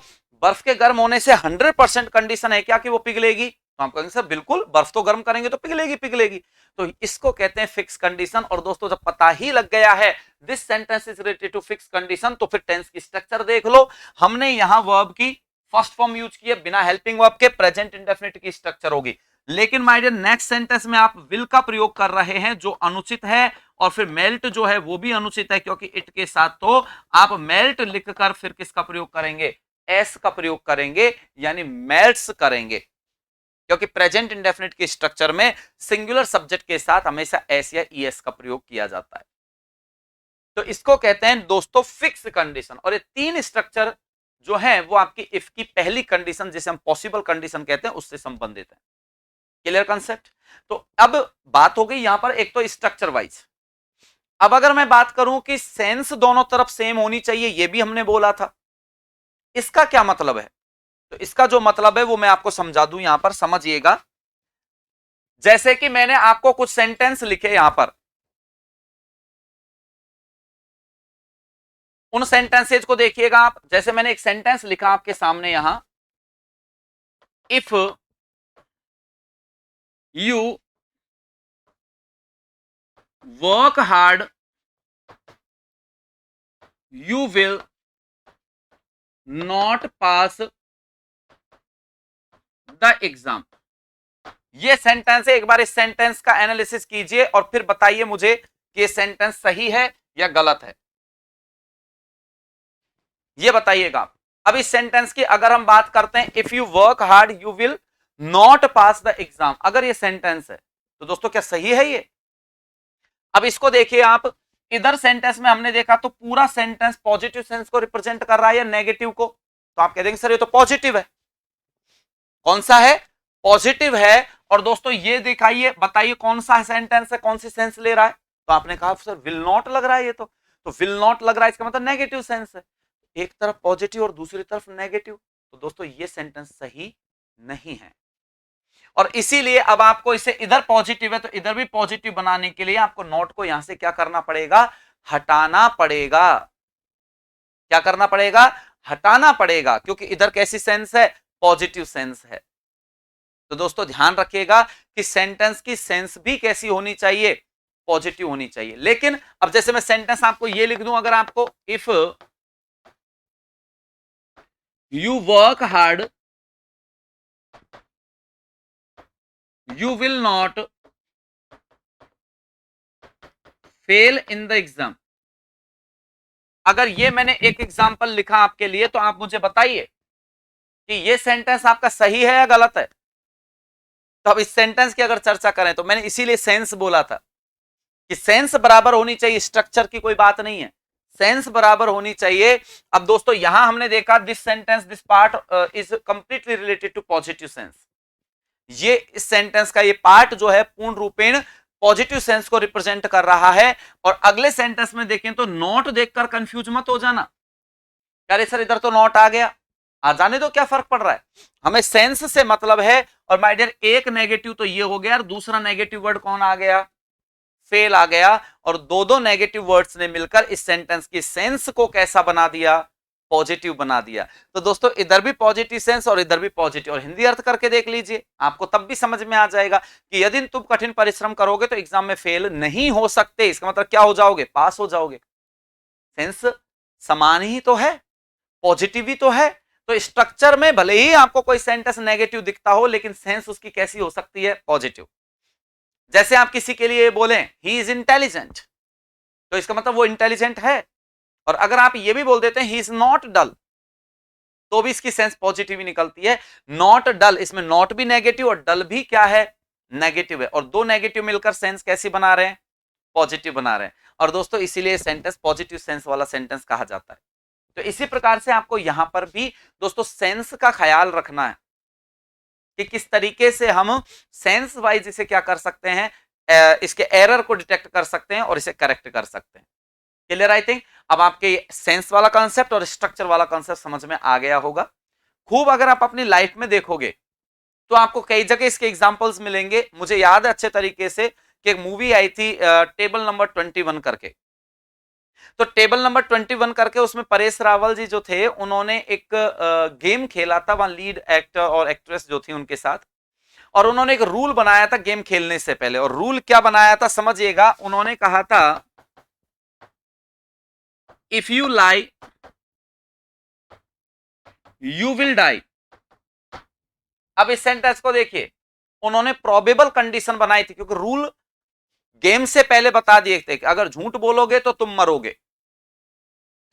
बर्फ के गर्म होने से 100% कंडीशन है क्या कि वो पिघलेगी? तो हम कहेंगे सर बिल्कुल, बर्फ तो गर्म करेंगे तो पिघलेगी पिघलेगी। तो इसको कहते हैं फिक्स कंडीशन। और दोस्तों जब पता ही लग गया है this sentence is related to fix condition, तो फिर टेंस की स्ट्रक्चर देख लो। हमने यहां वर्ब की फर्स्ट फॉर्म यूज की है, बिना हेल्पिंग वर्ब के प्रेजेंट इंडेफिनिट की स्ट्रक्चर होगी। लेकिन माय डियर नेक्स्ट सेंटेंस में आप विल का प्रयोग कर रहे हैं जो अनुचित है, और फिर मेल्ट जो है वो भी अनुचित है, क्योंकि इट के साथ तो आप मेल्ट लिखकर फिर किसका प्रयोग करेंगे, एस का प्रयोग करेंगे, यानी मेल्ट्स करेंगे। क्योंकि प्रेजेंट इंडेफिनिट के स्ट्रक्चर में सिंगुलर सब्जेक्ट के साथ हमेशा एस या ईएस का प्रयोग किया जाता है। तो इसको कहते हैं दोस्तों फिक्स कंडीशन। और ये तीन स्ट्रक्चर जो है वो आपकी इफ की पहली कंडीशन, जिसे हम पॉसिबल कंडीशन कहते हैं, उससे संबंधित है। Clear concept. तो अब बात हो गई यहां पर एक तो स्ट्रक्चर वाइज। अब अगर मैं बात करूं कि सेंस दोनों तरफ सेम होनी चाहिए, ये भी हमने बोला था। इसका क्या मतलब है? तो इसका जो मतलब है वो मैं आपको समझा दूं, यहां पर समझिएगा। जैसे कि मैंने आपको कुछ सेंटेंस लिखे यहां पर, उन सेंटेंसेज को देखिएगा आप। जैसे मैंने एक सेंटेंस लिखा आपके सामने यहां, if you work hard you will not pass the exam. ये सेंटेंस है, एक बार इस सेंटेंस का एनालिसिस कीजिए और फिर बताइए मुझे कि ये सेंटेंस सही है या गलत है। ये बताइएगा आप। अब इस सेंटेंस की अगर हम बात करते हैं, if you work hard you will not pass the exam, अगर ये सेंटेंस है तो दोस्तों क्या सही है ये? अब इसको देखिए आप, इधर सेंटेंस में हमने देखा तो पूरा सेंटेंस पॉजिटिव सेंस को रिप्रेजेंट कर रहा है या नेगेटिव को, तो आप कह देंगे सर ये तो पॉजिटिव है। कौन सा है? पॉजिटिव है। और दोस्तों ये दिखाइए, बताइए कौन सा सेंटेंस है, कौन सी सेंस ले रहा है? तो आपने कहा सर विल नॉट लग रहा है ये तो विल नॉट लग रहा है, इसका मतलब नेगेटिव सेंस है। एक तरफ पॉजिटिव और दूसरी तरफ नेगेटिव, तो दोस्तों ये सेंटेंस सही नहीं है। और इसीलिए अब आपको इसे इधर पॉजिटिव है तो इधर भी पॉजिटिव बनाने के लिए आपको नॉट को यहां से क्या करना पड़ेगा? हटाना पड़ेगा। क्या करना पड़ेगा? हटाना पड़ेगा, क्योंकि इधर कैसी सेंस है? पॉजिटिव सेंस है। तो दोस्तों ध्यान रखिएगा कि सेंटेंस की सेंस भी कैसी होनी चाहिए? पॉजिटिव होनी चाहिए। लेकिन अब जैसे मैं सेंटेंस आपको ये लिख दूं, अगर आपको, if you work hard you will not fail in the exam, अगर ये मैंने एक एग्जांपल लिखा आपके लिए तो आप मुझे बताइए कि ये सेंटेंस आपका सही है या गलत है। तो अब इस सेंटेंस की अगर चर्चा करें तो मैंने इसीलिए सेंस बोला था कि सेंस बराबर होनी चाहिए, स्ट्रक्चर की कोई बात नहीं है, सेंस बराबर होनी चाहिए। अब दोस्तों यहां हमने देखा this sentence this part is completely related to positive sense, ये इस सेंटेंस का ये पार्ट जो है पूर्ण रूपेण पॉजिटिव सेंस को रिप्रेजेंट कर रहा है। और अगले सेंटेंस में देखें तो नॉट देखकर कंफ्यूज मत हो जाना, अरे सर इधर तो नॉट आ गया, आ जाने दो, क्या फर्क पड़ रहा है, हमें सेंस से मतलब है। और माय डियर एक नेगेटिव तो ये हो गया और दूसरा नेगेटिव वर्ड कौन आ गया? फेल आ गया। और दो दो नेगेटिव वर्ड्स ने मिलकर इस सेंटेंस की सेंस को कैसा बना दिया? पॉजिटिव बना दिया। तो दोस्तों इधर भी पॉजिटिव सेंस और इधर भी पॉजिटिव, और हिंदी अर्थ करके देख लीजिए, आपको तब भी समझ में आ जाएगा कि यदि तुम कठिन परिश्रम करोगे तो एग्जाम में फेल नहीं हो सकते, इसका मतलब क्या हो जाओगे? पास हो जाओगे। सेंस समान ही तो है, पॉजिटिव ही तो है। तो स्ट्रक्चर में भले ही आपको कोई सेंटेंस नेगेटिव दिखता हो लेकिन सेंस उसकी कैसी हो सकती है? पॉजिटिव। जैसे आप किसी के लिए बोलें ही इज इंटेलिजेंट, तो इसका मतलब वो इंटेलिजेंट है। और अगर आप ये भी बोल देते हैं ही इज नॉट डल, तो भी इसकी सेंस पॉजिटिव ही निकलती है। नॉट डल, इसमें नॉट भी नेगेटिव और डल भी क्या है? नेगेटिव है। और दो नेगेटिव मिलकर सेंस कैसी बना रहे हैं? पॉजिटिव बना रहे हैं। और दोस्तों इसीलिए सेंटेंस पॉजिटिव सेंस वाला सेंटेंस कहा जाता है। तो इसी प्रकार से आपको यहां पर भी दोस्तों सेंस का ख्याल रखना है कि किस तरीके से हम सेंस वाइज इसे क्या कर सकते हैं, इसके एरर को डिटेक्ट कर सकते हैं और इसे करेक्ट कर सकते हैं। Clear I think. अब आपके सेंस वाला कॉन्सेप्ट और स्ट्रक्चर वाला कॉन्सेप्ट समझ में आ गया होगा। खूब अगर आप अपनी लाइफ में देखोगे तो आपको कई जगह इसके एग्जांपल्स मिलेंगे। मुझे याद है अच्छे तरीके से कि एक मूवी आई थी टेबल नंबर 21 करके। तो टेबल नंबर 21 करके उसमें परेश रावल जी जो थे उन्होंने एक गेम खेला था, वहां लीड एक्टर और एक्ट्रेस जो थी उनके साथ। और उन्होंने एक रूल बनाया था गेम खेलने से पहले। और रूल क्या बनाया था समझिएगा, उन्होंने कहा था if you lie you will die. अब इस सेंटेंस को देखिए, उन्होंने प्रोबेबल कंडीशन बनाई थी क्योंकि रूल गेम से पहले बता दिए थे कि अगर झूठ बोलोगे तो तुम मरोगे।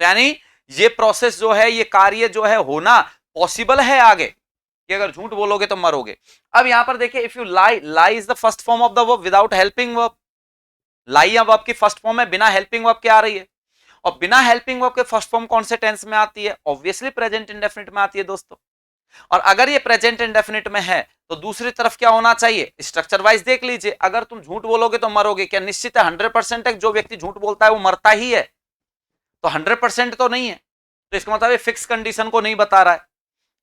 यानी ये प्रोसेस जो है, ये कार्य जो है होना पॉसिबल है आगे कि अगर झूठ बोलोगे तो मरोगे। अब यहां पर देखिए if you lie, lie is the first form of the verb without helping verb. Lie या वर्ब की फर्स्ट फॉर्म है, बिना हेल्पिंग वर्ब के आ रही है। और बिना हेल्पिंग वर्ब के फर्स्ट फॉर्म कौन से टेंस में आती है? ऑब्वियसली प्रेजेंट इंडेफिनिट में आती है दोस्तों। और अगर ये प्रेजेंट इंडेफिनिट में है तो दूसरी तरफ क्या होना चाहिए? स्ट्रक्चर वाइज देख लीजिए, अगर तुम झूठ बोलोगे तो मरोगे, क्या निश्चित है 100% है जो व्यक्ति झूठ बोलता है वो मरता ही है? तो 100% तो नहीं है। तो इसका मतलब फिक्स कंडीशन को नहीं बता रहा है।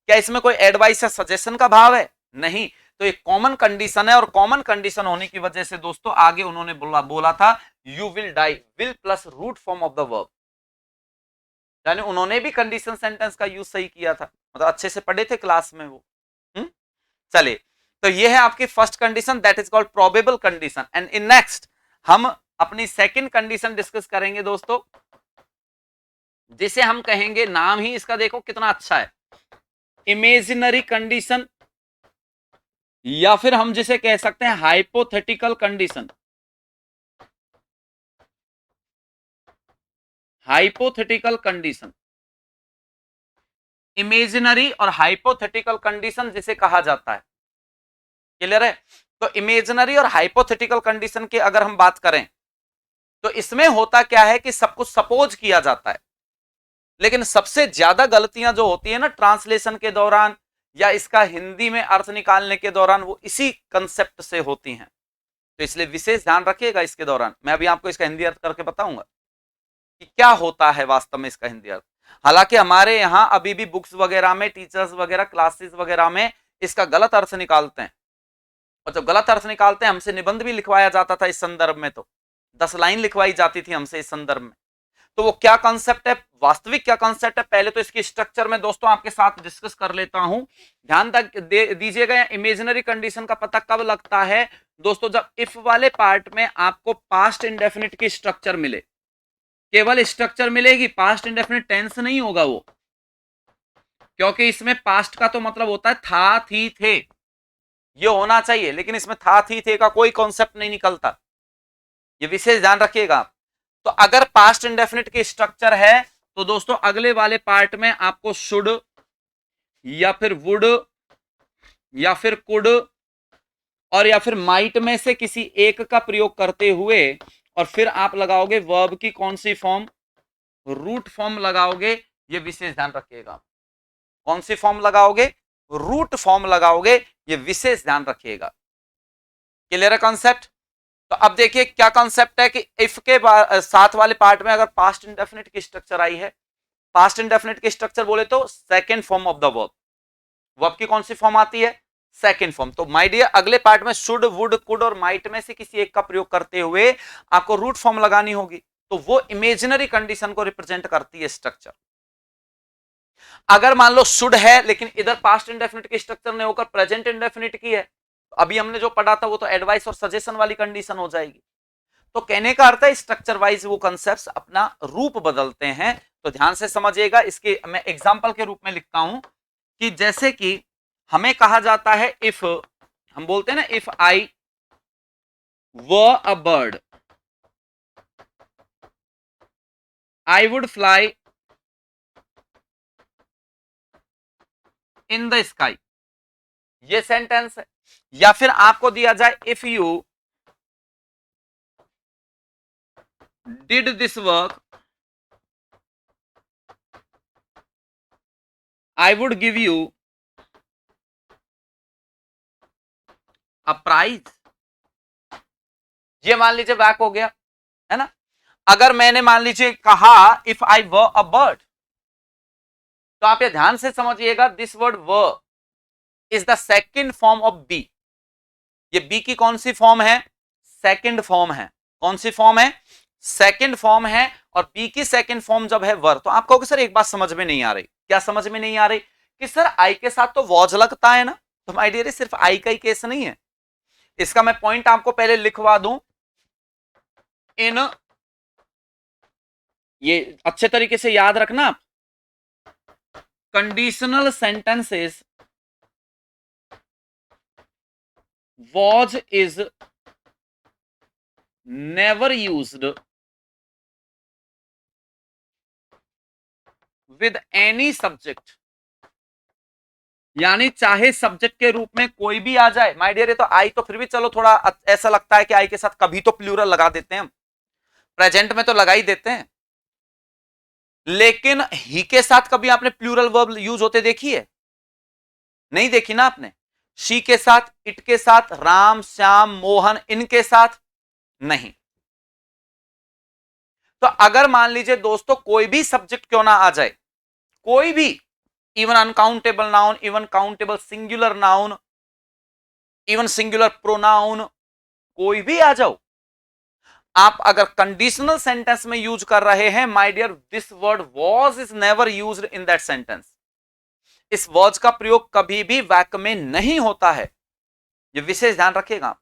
क्या इसमें कोई एडवाइस या सजेशन का भाव है? नहीं। तो एक कॉमन कंडीशन है और कॉमन कंडीशन होने की वजह से दोस्तों आगे उन्होंने बोला था you will die, will plus root form of the verb. यानी उन्होंने भी कंडीशन सेंटेंस का यूज सही किया था, मतलब अच्छे से पढ़े थे क्लास में वो। चलिए, तो ये है आपकी first condition, that is called probable condition. And in next हम अपनी सेकंड कंडीशन डिस्कस करेंगे दोस्तों, जिसे हम कहेंगे, नाम ही इसका देखो कितना अच्छा है, इमेजिनरी कंडीशन, या फिर हम जिसे कह सकते हैं hypothetical condition. Hypothetical condition imaginary और हाइपोथेटिकल कंडीशन जिसे कहा जाता है। क्लियर है? तो इमेजिनरी और हाइपोथेटिकल कंडीशन की अगर हम बात करें तो इसमें होता क्या है कि सब कुछ सपोज किया जाता है, लेकिन सबसे ज्यादा गलतियां जो होती है ना ट्रांसलेशन के दौरान या इसका हिंदी में अर्थ निकालने के दौरान, वो इसी कंसेप्ट से होती हैं। तो इसलिए विशेष ध्यान रखिएगा इसके दौरान। मैं अभी आपको इसका हिंदी अर्थ करके बताऊंगा कि क्या होता है वास्तव में इसका हिंदी अर्थ। हालांकि हमारे यहाँ अभी भी बुक्स वगैरह में टीचर्स वगैरह क्लासेस वगैरह में इसका गलत अर्थ निकालते हैं, और जब गलत अर्थ निकालते हैं, हमसे निबंध भी लिखवाया जाता था इस संदर्भ में, तो 10 लाइन लिखवाई जाती थी हमसे इस संदर्भ में। तो वो क्या कॉन्सेप्ट है, वास्तविक क्या कॉन्सेप्ट है, पहले तो इसकी स्ट्रक्चर में दोस्तों आपके साथ डिस्कस कर लेता हूं। ध्यान दीजिएगा, इमेजिनरी कंडीशन का पता कब लगता है दोस्तों, जब इफ वाले पार्ट में आपको पास्ट इंडेफिनिट की स्ट्रक्चर मिले। केवल स्ट्रक्चर मिलेगी, पास्ट इंडेफिनिट टेंस नहीं होगा वो, क्योंकि इसमें पास्ट का तो मतलब होता है था, थी, थे, ये होना चाहिए, लेकिन इसमें था, थी, थे का कोई कॉन्सेप्ट नहीं निकलता। ये विशेष ध्यान रखिएगा। तो अगर पास्ट इंडेफिनिट की स्ट्रक्चर है तो दोस्तों अगले वाले पार्ट में आपको शुड या फिर वुड या फिर कुड और या फिर माइट में से किसी एक का प्रयोग करते हुए, और फिर आप लगाओगे वर्ब की कौन सी फॉर्म, रूट फॉर्म लगाओगे। ये विशेष ध्यान रखिएगा, कौन सी फॉर्म लगाओगे, रूट फॉर्म लगाओगे, ये विशेष ध्यान रखिएगा। क्लियर है कॉन्सेप्ट? तो अब देखिए क्या कॉन्सेप्ट है कि इफ के साथ वाले पार्ट में अगर पास्ट इंडेफिनिट की स्ट्रक्चर आई है, पास्ट इंडेफिनिट की स्ट्रक्चर बोले तो second form of the verb, verb की कौन सी फॉर्म आती है, सेकंड फॉर्म। तो माय डियर अगले पार्ट में शुड, वुड, कुड और माइट में से किसी एक का प्रयोग करते हुए आपको रूट फॉर्म लगानी होगी, तो वो इमेजिनरी कंडीशन को रिप्रेजेंट करती है स्ट्रक्चर। अगर मान लो शुड है लेकिन इधर पास्ट इंडेफिनिट की स्ट्रक्चर ने होकर प्रेजेंट इंडेफिनिट की है, अभी हमने जो पढ़ा था वो तो एडवाइस और सजेशन वाली कंडीशन हो जाएगी। तो कहने का अर्थ है स्ट्रक्चर वाइज वो कॉन्सेप्ट्स अपना रूप बदलते हैं। तो ध्यान से समझिएगा, इसके मैं एग्जांपल के रूप में लिखता हूं कि जैसे कि हमें कहा जाता है इफ, हम बोलते हैं ना if I were a bird I would fly in the sky, ये सेंटेंस है। या फिर आपको दिया जाए if you did this work I would give you a prize, ये मान लीजिए बैक हो गया, है ना। अगर मैंने मान लीजिए कहा if I were a bird, तो आप ये ध्यान से समझिएगा, this word were is the second form of be. ये बी की कौन सी फॉर्म है, सेकंड फॉर्म है। कौन सी फॉर्म है, सेकंड फॉर्म है। और बी की सेकंड फॉर्म जब है वर, तो आप कहोगे सर एक बात समझ में नहीं आ रही, क्या समझ में नहीं आ रही, कि सर आई के साथ तो वॉज लगता है ना। तो माय डियर सिर्फ आई का ही केस नहीं है, इसका मैं पॉइंट आपको पहले लिखवा दूं। इन, ये अच्छे तरीके से याद रखना आप, conditional sentences was is never used with any subject, यानी चाहे सब्जेक्ट के रूप में कोई भी आ जाए। माय डियर, ये तो आई तो फिर भी चलो थोड़ा ऐसा लगता है कि आई के साथ कभी तो प्लूरल लगा देते हैं हम, प्रेजेंट में तो लगा ही देते हैं, लेकिन ही के साथ कभी आपने प्लूरल वर्ब यूज होते देखी है, नहीं देखी ना आपने। शी के साथ, इट के साथ, राम, श्याम, मोहन, इनके साथ नहीं। तो अगर मान लीजिए दोस्तों कोई भी सब्जेक्ट क्यों ना आ जाए, कोई भी, even uncountable noun, even countable singular noun, even singular pronoun, कोई भी आ जाओ, आप अगर कंडीशनल सेंटेंस में यूज कर रहे हैं, my dear this word was is never used in that sentence. इस वॉज का प्रयोग कभी भी वाक्य में नहीं होता है, ये विशेष ध्यान रखिएगा।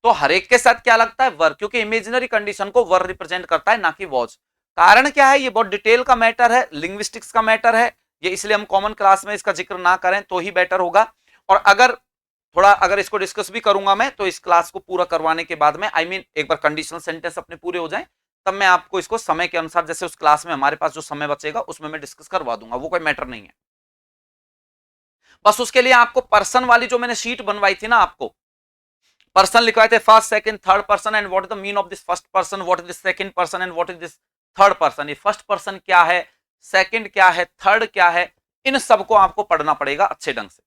तो हर एक के साथ क्या लगता है, वर, क्योंकि इमेजिनरी कंडीशन को वर रिप्रेजेंट करता है, ना कि वॉज। कारण क्या है, ये बहुत डिटेल का मैटर है, लिंग्विस्टिक्स का मैटर है, ये इसलिए हम कॉमन क्लास में इसका जिक्र ना करें तो ही बेटर होगा। और अगर इसको डिस्कस भी करूंगा मैं, तो इस क्लास को पूरा करवाने के बाद में, एक बार कंडीशनल सेंटेंस अपने पूरे हो जाए, तब मैं आपको इसको समय के अनुसार, जैसे उस क्लास में हमारे पास जो समय बचेगा उसमें मैं डिस्कस करवा दूंगा, वो कोई मैटर नहीं है। बस उसके लिए आपको पर्सन वाली जो मैंने शीट बनवाई थी ना, आपको पर्सन लिखवाए थे, first second third person, and what is the mean of this first person, what is this second person, and what is this third person. ये फर्स्ट पर्सन क्या है, सेकंड क्या है, थर्ड क्या है, इन सबको आपको पढ़ना पड़ेगा अच्छे ढंग से।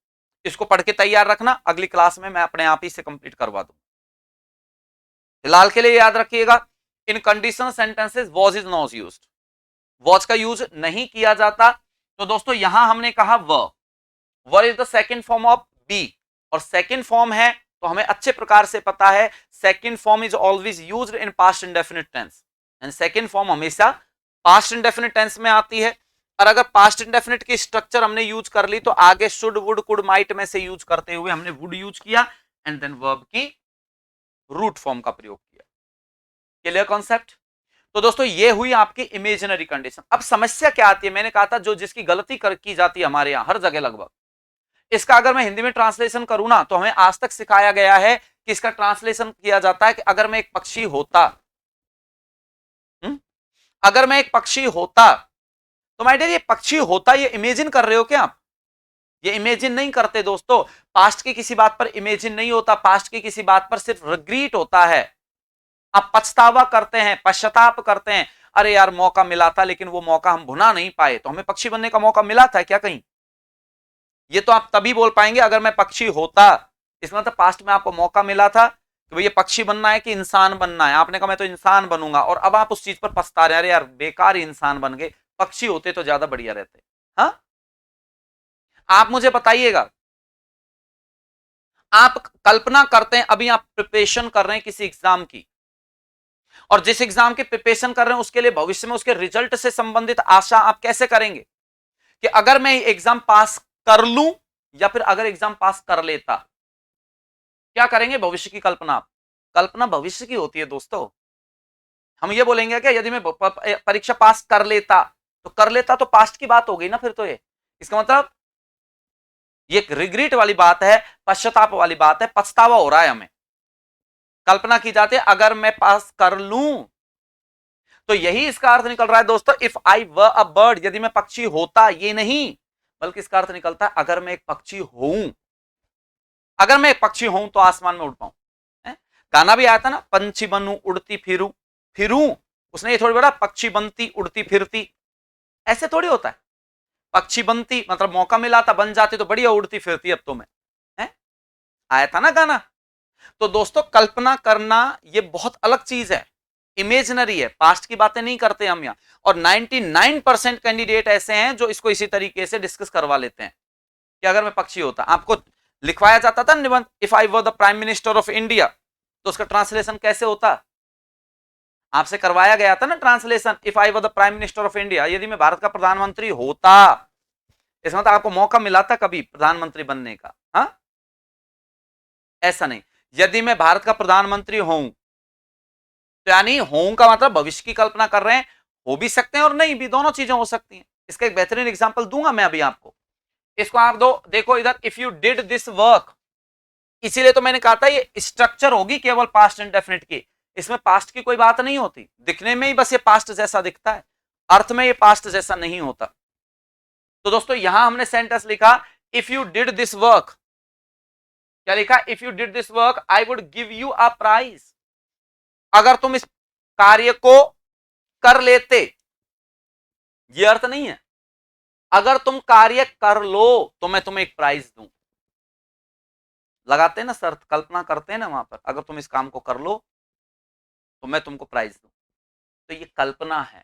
इसको पढ़ के तैयार रखना, अगली क्लास में मैं अपने आप ही से कंप्लीट करवा दूं। फिलहाल के लिए याद रखिएगा, in conditional sentences was is not used, was का यूज नहीं किया जाता। तो दोस्तों यहां हमने कहा were is the second form of be, और सेकेंड फॉर्म है तो हमें अच्छे प्रकार से पता है second form is always used in past indefinite tense, and second form हमेशा पास्ट इंडेफिनिट टेंस में आती है। और अगर पास्ट इंडेफिनिट की स्ट्रक्चर हमने यूज कर ली तो आगे शुड वुड कुड माइट में से यूज करते हुए हमने वुड यूज किया, एंड देन वर्ब की रूट फॉर्म का प्रयोग किया। Clear concept? तो दोस्तों ये हुई आपकी इमेजिनरी कंडीशन। अब समस्या क्या आती है, मैंने कहा था जो जिसकी गलती की जाती है हमारे यहां हर जगह लगभग, इसका अगर मैं हिंदी में ट्रांसलेशन करूं ना, तो हमें आज तक सिखाया गया है कि इसका ट्रांसलेशन किया जाता है कि अगर मैं एक पक्षी होता, अगर मैं एक पक्षी होता, तो माय डियर ये पक्षी होता, ये इमेजिन कर रहे हो क्या आप? ये इमेजिन नहीं करते दोस्तों। पास्ट की किसी बात पर इमेजिन नहीं होता, पास्ट की किसी बात पर सिर्फ रिग्रीट होता है। आप पछतावा करते हैं, पश्चाताप करते हैं, अरे यार मौका मिला था लेकिन वो मौका हम भुना नहीं पाए। तो हमें पक्षी बनने का मौका मिला था क्या कहीं? ये तो आप तभी बोल पाएंगे अगर मैं पक्षी होता। इसमें मतलब पास्ट में आपको मौका मिला था कि भैया पक्षी बनना है कि इंसान बनना है, आपने कहा मैं तो इंसान बनूंगा, और अब आप उस चीज पर पछता रहे, अरे यार बेकार ही इंसान बन गए, पक्षी होते तो ज्यादा बढ़िया रहते। हाँ, आप मुझे बताइएगा, आप कल्पना करते हैं अभी आप प्रिपरेशन कर रहे हैं किसी एग्जाम की, और जिस एग्जाम की प्रिपरेशन कर रहे हैं उसके लिए भविष्य में उसके रिजल्ट से संबंधित आशा आप कैसे करेंगे कि अगर मैं एग्जाम पास कर लूं या फिर अगर एग्जाम पास कर लेता, क्या करेंगे? भविष्य की कल्पना। कल्पना भविष्य की होती है दोस्तों। हम ये बोलेंगे क्या यदि मैं परीक्षा पास कर लेता, तो कर लेता तो पास्ट की बात हो गई ना फिर तो ये। इसका मतलब ये रिग्रेट वाली बात है, पश्चाताप वाली बात है, पछतावा हो रहा है हमें। कल्पना की जाती है अगर मैं पास कर लूं, तो यही इसका अर्थ निकल रहा है दोस्तों, if I were a bird, यदि मैं पक्षी होता, ये नहीं बल्कि इसका अर्थ निकलता है अगर मैं एक पक्षी हूं, अगर मैं एक पक्षी हूं तो आसमान में उड़ पाऊं। गाना भी आया था ना, पंछी बनूं उड़ती फिरूं, फिरूं, उसने ये थोड़ी बड़ा पक्षी बनती उड़ती फिरती, ऐसे थोड़ी होता है। पक्षी बनती मतलब मौका मिला था, बन जाती तो बढ़िया उड़ती फिरती अब तो मैं, है? आया था ना गाना। तो दोस्तों कल्पना करना ये बहुत अलग चीज है, इमेजिनरी है, पास्ट की बातें नहीं करते हम यहाँ। और 99% कैंडिडेट ऐसे हैं जो इसको इसी तरीके से डिस्कस करवा लेते हैं कि अगर मैं पक्षी होता। आपको लिखवाया जाता था निबंध, if I were the prime minister of India, तो उसका ट्रांसलेशन कैसे होता? आपसे करवाया गया था ना translation, if I were the prime minister of India, यदि मैं भारत का प्रधानमंत्री होता। इसमें मतलब आपको मौका मिला था कभी प्रधानमंत्री बनने का? हाँ, ऐसा नहीं। यदि मैं भारत का प्रधानमंत्री हूं, तो यानी हों का मतलब भविष्य की कल्पना कर रहे हैं, हो भी सकते हैं और नहीं भी, दोनों चीजें हो सकती हैं। इसका एक बेहतरीन एग्जांपल दूंगा मैं अभी आपको, इसको आप दो देखो इधर, if you did this work, इसीलिए तो मैंने कहा था ये स्ट्रक्चर होगी केवल पास्ट इंडेफिनिट की, इसमें पास्ट की कोई बात नहीं होती, दिखने में ही बस ये पास्ट जैसा दिखता है, अर्थ में ये पास्ट जैसा नहीं होता। तो दोस्तों यहां हमने सेंटेंस लिखा, if you did this work, क्या लिखा? If you did this work I would give you a prize, अगर तुम इस कार्य को कर लेते, ये अर्थ नहीं है अगर तुम कार्य कर लो तो मैं तुम्हें एक प्राइज दूं। लगाते हैं ना शर्त, कल्पना करते हैं ना वहां पर, अगर तुम इस काम को कर लो तो मैं तुमको प्राइज दूं, तो ये कल्पना है।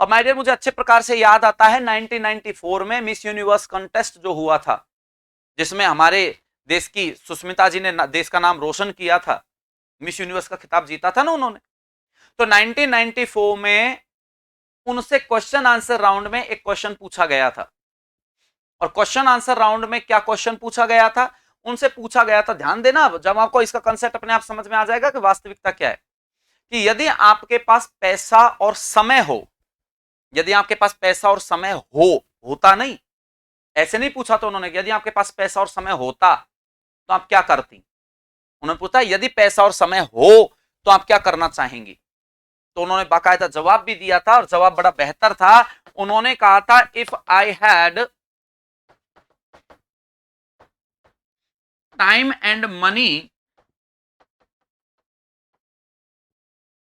और माय डियर मुझे अच्छे प्रकार से याद आता है 1994 में मिस यूनिवर्स कंटेस्ट जो हुआ था, जिसमें हमारे देश की सुष्मिता जी ने देश का नाम रोशन किया था, मिस यूनिवर्स का खिताब जीता था ना उन्होंने। तो 1994 में उनसे क्वेश्चन आंसर राउंड में एक क्वेश्चन पूछा गया था, और क्वेश्चन आंसर राउंड में क्या क्वेश्चन पूछा गया था? उनसे पूछा गया था, ध्यान देना जब आपको इसका कंसेप्ट अपने आप समझ में आ जाएगा कि वास्तविकता क्या है, कि यदि आपके पास पैसा और समय हो, यदि आपके पास पैसा और समय होता नहीं, ऐसे नहीं पूछा तो उन्होंने, यदि आपके पास पैसा और समय होता तो आप क्या करती? उन्होंने पूछा यदि पैसा और समय हो तो आप क्या करना चाहेंगी? तो उन्होंने बाकायदा जवाब भी दिया था और जवाब बड़ा बेहतर था। उन्होंने कहा था if I had time and money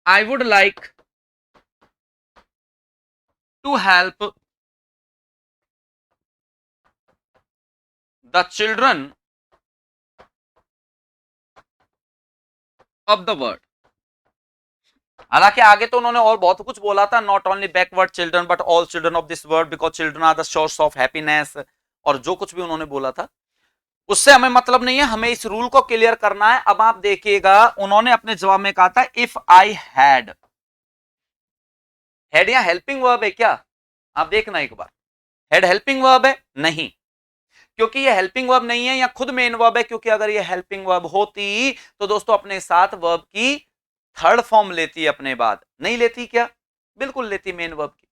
I would like to help the children of the world. हालांकि आगे तो उन्होंने और बहुत कुछ बोला था, not only backward children but all children of this world because children are the source of happiness, और जो कुछ भी उन्होंने बोला था उससे हमें मतलब नहीं है, हमें इस रूल को क्लियर करना है। अब आप देखिएगा उन्होंने अपने जवाब में कहा था इफ आई हैड, हेड या हेल्पिंग वर्ब है क्या? आप देखना एक बार, हेड हेल्पिंग वर्ब है? नहीं, क्योंकि ये हेल्पिंग वर्ब नहीं है या खुद मेन वर्ब है, क्योंकि अगर ये हेल्पिंग वर्ब होती तो दोस्तों अपने साथ वर्ब की थर्ड फॉर्म लेती है अपने बाद, नहीं लेती क्या? बिल्कुल लेती मेन वर्ब की,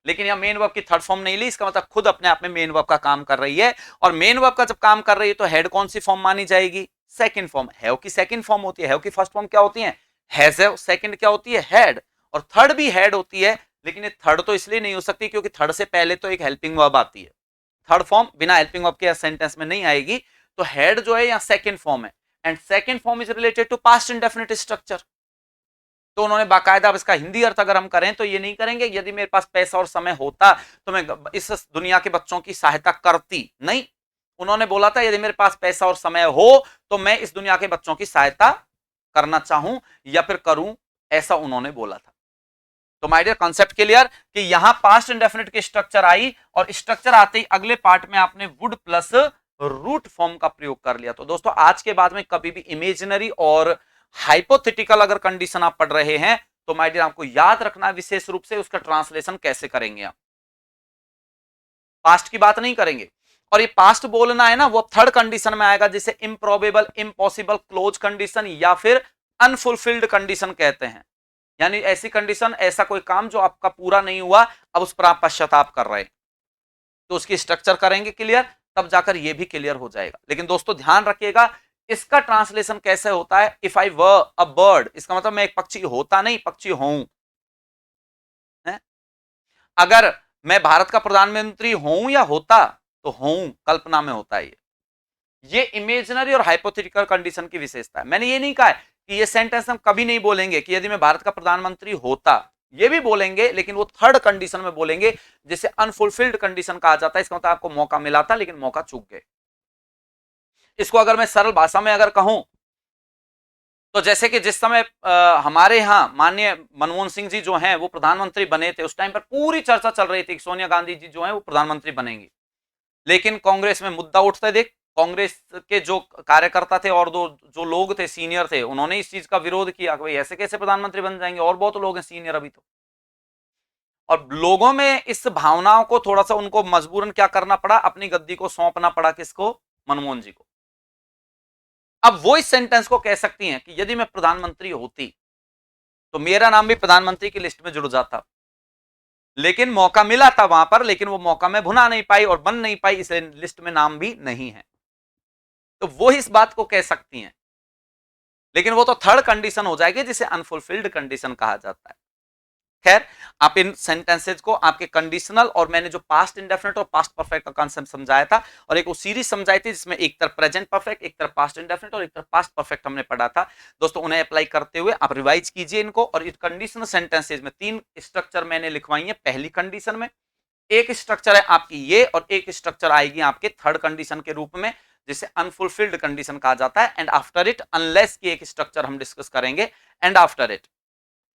लेकिन यह मेन वर्ब की थर्ड फॉर्म नहीं ली, इसका मतलब खुद अपने आप में मेन वर्ब का काम कर रही है। और मेन वर्ब का जब काम कर रही है तो हेड कौन सी फॉर्म मानी जाएगी? Second form. हैव की सेकंड फॉर्म होती है, हैव की फर्स्ट फॉर्म क्या होती है? हैज है, सेकंड क्या होती है? हैड, और थर्ड भी हैड होती है, लेकिन ये थर्ड तो इसलिए नहीं हो सकती क्योंकि थर्ड से पहले तो एक हेल्पिंग वर्ब आती है, थर्ड फॉर्म बिना हेल्पिंग वर्ब के सेंटेंस में नहीं आएगी, तो हेड जो है या सेकंड फॉर्म है, and second form is related to past indefinite structure. तो उन्होंने बाकायदा, अब इसका हिंदी अर्थ अगर हम करें तो ये नहीं करेंगे यदि मेरे पास पैसा और समय होता तो मैं इस दुनिया के बच्चों की सहायता करती, नहीं, उन्होंने बोला था यदि मेरे पास पैसा और समय हो तो मैं इस दुनिया के बच्चों की सहायता करना चाहूं या फिर करूं, ऐसा उन्होंने बोला था। तो माय डियर कॉन्सेप्ट क्लियर कि यहां पास्ट इंडेफिनिट की स्ट्रक्चर आई और स्ट्रक्चर आते ही अगले पार्ट में आपने वुड प्लस रूट फॉर्म का प्रयोग कर लिया। तो दोस्तों आज के बाद में कभी भी इमेजिनरी और हाइपोथेटिकल अगर कंडीशन आप पढ़ रहे हैं तो माय डियर आपको याद रखना विशेष रूप से उसका ट्रांसलेशन कैसे करेंगे आप, पास्ट की बात नहीं करेंगे। और ये पास्ट बोलना है ना वो थर्ड कंडीशन में आएगा जिसे इम्प्रोबेबल, इम्पॉसिबल, क्लोज कंडीशन या फिर अनफुलफिल्ड कंडीशन कहते हैं। यानी ऐसी कंडीशन, ऐसा कोई काम जो आपका पूरा नहीं हुआ, अब उस पर आप पश्चाताप कर रहे हैं, तो उसकी स्ट्रक्चर करेंगे क्लियर, तब जाकर ये भी क्लियर हो जाएगा। लेकिन दोस्तों ध्यान रखिएगा इसका ट्रांसलेशन कैसे होता है। If I were a bird, इसका मतलब मैं एक पक्षी होता नहीं, पक्षी हूं। अगर मैं भारत का प्रधानमंत्री हूं या होता, तो हूं कल्पना में होता है। ये इमेजिनरी और हाइपोथेटिकल कंडीशन की विशेषता है। मैंने ये नहीं कहा है कि ये सेंटेंस हम कभी नहीं बोलेंगे कि यदि मैं भारत का प्रधानमंत्री होता, ये भी बोलेंगे लेकिन वो थर्ड कंडीशन में बोलेंगे जिसे अनफुलफिल्ड कंडीशन कहा जाता है। इसका मतलब आपको मौका मिला था लेकिन मौका चूक गए। इसको अगर मैं सरल भाषा में अगर कहूं तो जैसे कि जिस समय हमारे यहाँ माननीय मनमोहन सिंह जी जो हैं वो प्रधानमंत्री बने थे, उस टाइम पर पूरी चर्चा चल रही थी सोनिया गांधी जी जो हैं वो प्रधानमंत्री बनेंगी, लेकिन कांग्रेस में मुद्दा उठता है। देख, कांग्रेस के जो कार्यकर्ता थे और दो जो लोग थे सीनियर थे, उन्होंने इस चीज का विरोध किया कि भाई ऐसे कैसे प्रधानमंत्री बन जाएंगे, और बहुत लोग हैं सीनियर अभी तो। और लोगों में इस भावनाओं को थोड़ा सा उनको मजबूरन क्या करना पड़ा, अपनी गद्दी को सौंपना पड़ा, किसको? मनमोहन जी को। अब वो इस सेंटेंस को कह सकती हैं कि यदि मैं प्रधानमंत्री होती तो मेरा नाम भी प्रधानमंत्री की लिस्ट में जुड़ जाता, लेकिन मौका मिला था वहां पर, लेकिन वो मौका मैं भुना नहीं पाई और बन नहीं पाई, इसलिए लिस्ट में नाम भी नहीं है। तो वो इस बात को कह सकती हैं, लेकिन वो तो थर्ड कंडीशन हो जाएगी जिसे अनफुलफिल्ड कंडीशन कहा जाता है। खैर, आप इन सेंटेंसेज को आपके कंडीशनल और मैंने जो पास्ट इंडेफिनिट और पास्ट परफेक्ट का कॉन्सेप्ट समझाया था और एक वो सीरीज समझाई थी जिसमें एक तरफ प्रेजेंट परफेक्ट, एक तरफ पास्ट इंडेफिनिट और एक तरफ पास्ट परफेक्ट हमने पढ़ा था। दोस्तों उन्हें अप्लाई करते हुए आप रिवाइज कीजिए इनको। और इस कंडीशनल सेंटेंसेज में तीन स्ट्रक्चर मैंने लिखवाई है। पहली कंडीशन में एक स्ट्रक्चर है आपकी ये, और एक स्ट्रक्चर आएगी आपके थर्ड कंडीशन के रूप में जिसे अनफुलफिल्ड कंडीशन कहा जाता है। एंड आफ्टर इट, अनलेस की एक स्ट्रक्चर हम डिस्कस करेंगे, एंड आफ्टर इट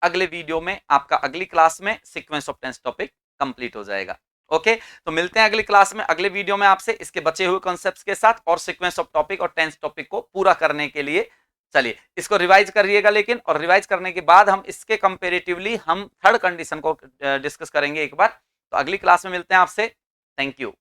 अगले वीडियो में आपका अगली क्लास में sequence of tense topic complete हो जाएगा। ओके, तो मिलते हैं अगली क्लास में अगले वीडियो में आपसे इसके बचे हुए कॉन्सेप्ट्स के साथ और सीक्वेंस ऑफ टॉपिक और टेंस टॉपिक को पूरा करने के लिए। चलिए इसको रिवाइज करिएगा लेकिन, और रिवाइज करने के बाद हम इसके कंपेरेटिवली हम थर्ड कंडीशन को डिस्कस करेंगे एक बार। तो अगली क्लास में मिलते हैं आपसे। Thank you.